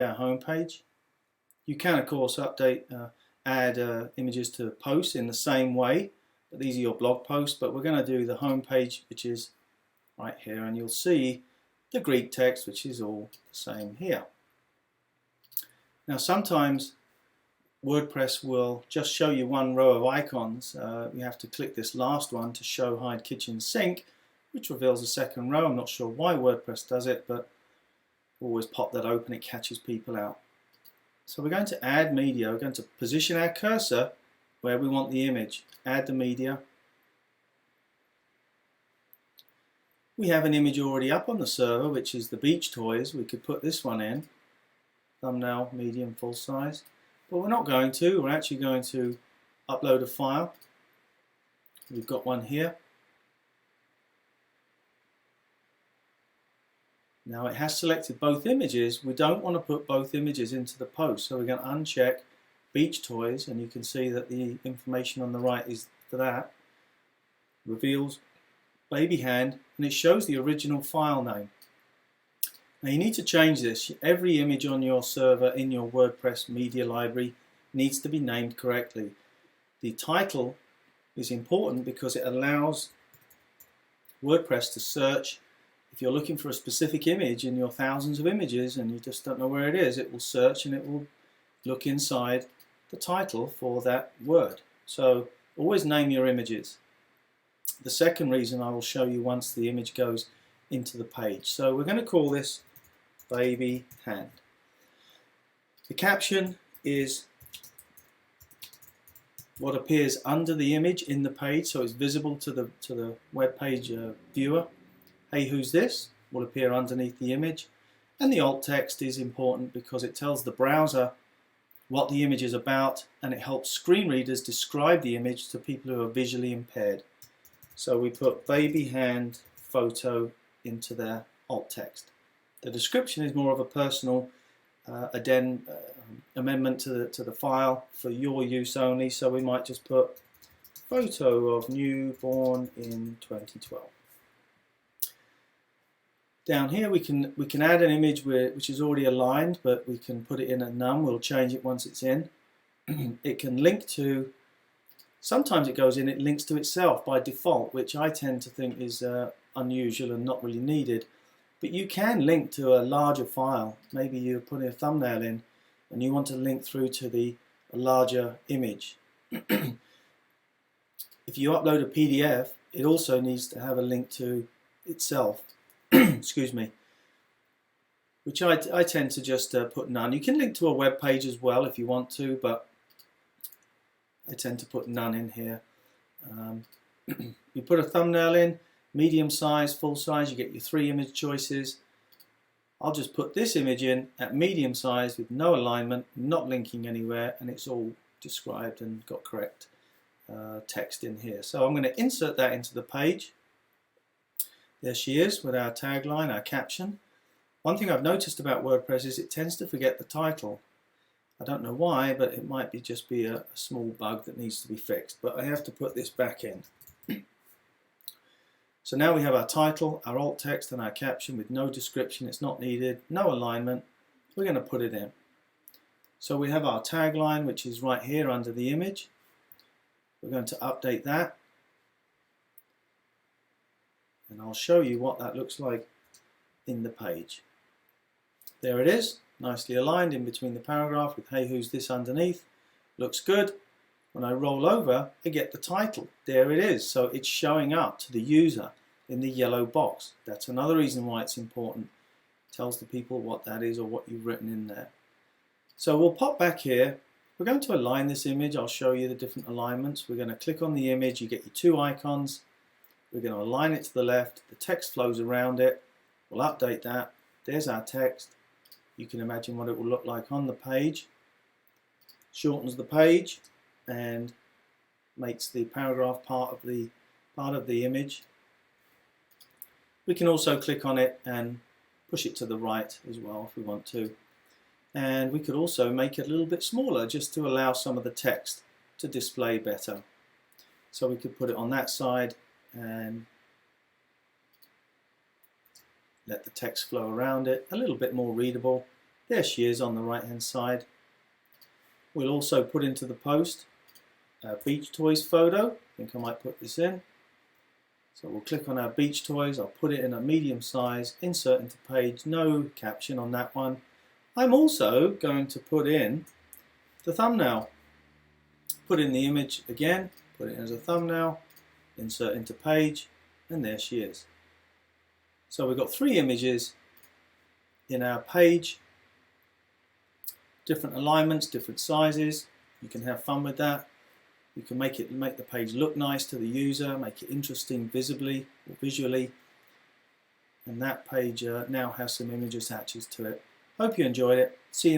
our home page. You can of course add images to posts in the same way, but these are your blog posts. But we're going to do the home page, which is right here, and you'll see the Greek text, which is all the same here. Now sometimes WordPress will just show you one row of icons. You have to click this last one to show hide kitchen sink, which reveals a second row. I'm not sure why WordPress does it, but always pop that open, it catches people out. So we're going to add media. We're going to position our cursor where we want the image. Add the media. We have an image already up on the server, which is the beach toys. We could put this one in. Thumbnail, medium, full size. But we're not going to. We're actually going to upload a file. We've got one here. Now it has selected both images. We don't want to put both images into the post, so we're going to uncheck beach toys, and you can see that the information on the right is for that. Reveals baby hand, and it shows the original file name. Now you need to change this. Every image on your server in your WordPress media library needs to be named correctly. The title is important because it allows WordPress to search. If you're looking for a specific image in your thousands of images and you just don't know where it is, it will search and it will look inside the title for that word. So always name your images. The second reason I will show you once the image goes into the page. So we're going to call this baby hand. The caption is what appears under the image in the page, so it's visible to the web page viewer. Hey, who's this? Will appear underneath the image. And the alt text is important because it tells the browser what the image is about, and it helps screen readers describe the image to people who are visually impaired. So we put baby hand photo into their alt text. The description is more of a personal amendment to the file for your use only, so we might just put photo of newborn in 2012. Down here we can add an image which is already aligned, but we can put it in at none. We'll change it once it's in. It can link to, sometimes it goes in, it links to itself by default, which I tend to think is unusual and not really needed. But you can link to a larger file. Maybe you're putting a thumbnail in and you want to link through to a larger image. If you upload a PDF, it also needs to have a link to itself. Excuse me, which I tend to just put none. You can link to a web page as well if you want to, but I tend to put none in here. You put a thumbnail in, medium size, full size, you get your 3 image choices. I'll just put this image in at medium size with no alignment, not linking anywhere, and it's all described and got correct text in here. So I'm going to insert that into the page. There she is with our tagline, our caption. One thing I've noticed about WordPress is it tends to forget the title. I don't know why, but it might just be a small bug that needs to be fixed. But I have to put this back in. So now we have our title, our alt text, and our caption with no description. It's not needed, no alignment. We're going to put it in. So we have our tagline, which is right here under the image. We're going to update that. And I'll show you what that looks like in the page. There it is, nicely aligned in between the paragraph with hey, who's this underneath. Looks good. When I roll over, I get the title. There it is. So it's showing up to the user in the yellow box. That's another reason why it's important. It tells the people what that is or what you've written in there. So we'll pop back here. We're going to align this image. I'll show you the different alignments. We're going to click on the image. You get your 2 icons. We're going to align it to the left. The text flows around it. We'll update that. There's our text. You can imagine what it will look like on the page. Shortens the page and makes the paragraph part of the image. We can also click on it and push it to the right as well if we want to. And we could also make it a little bit smaller just to allow some of the text to display better. So we could put it on that side and let the text flow around it, a little bit more readable. There she is on the right hand side. We'll also put into the post a beach toys photo. I think I might put this in. So we'll click on our beach toys, I'll put it in a medium size, insert into page, no caption on that one. I'm also going to put in the thumbnail. Put in the image again, put it as a thumbnail, insert into page, and there she is. So we've got 3 images in our page, different alignments, different sizes. You can have fun with that. You can make the page look nice to the user, make it interesting visibly or visually, and that page now has some image attaches to it. Hope you enjoyed it. See you.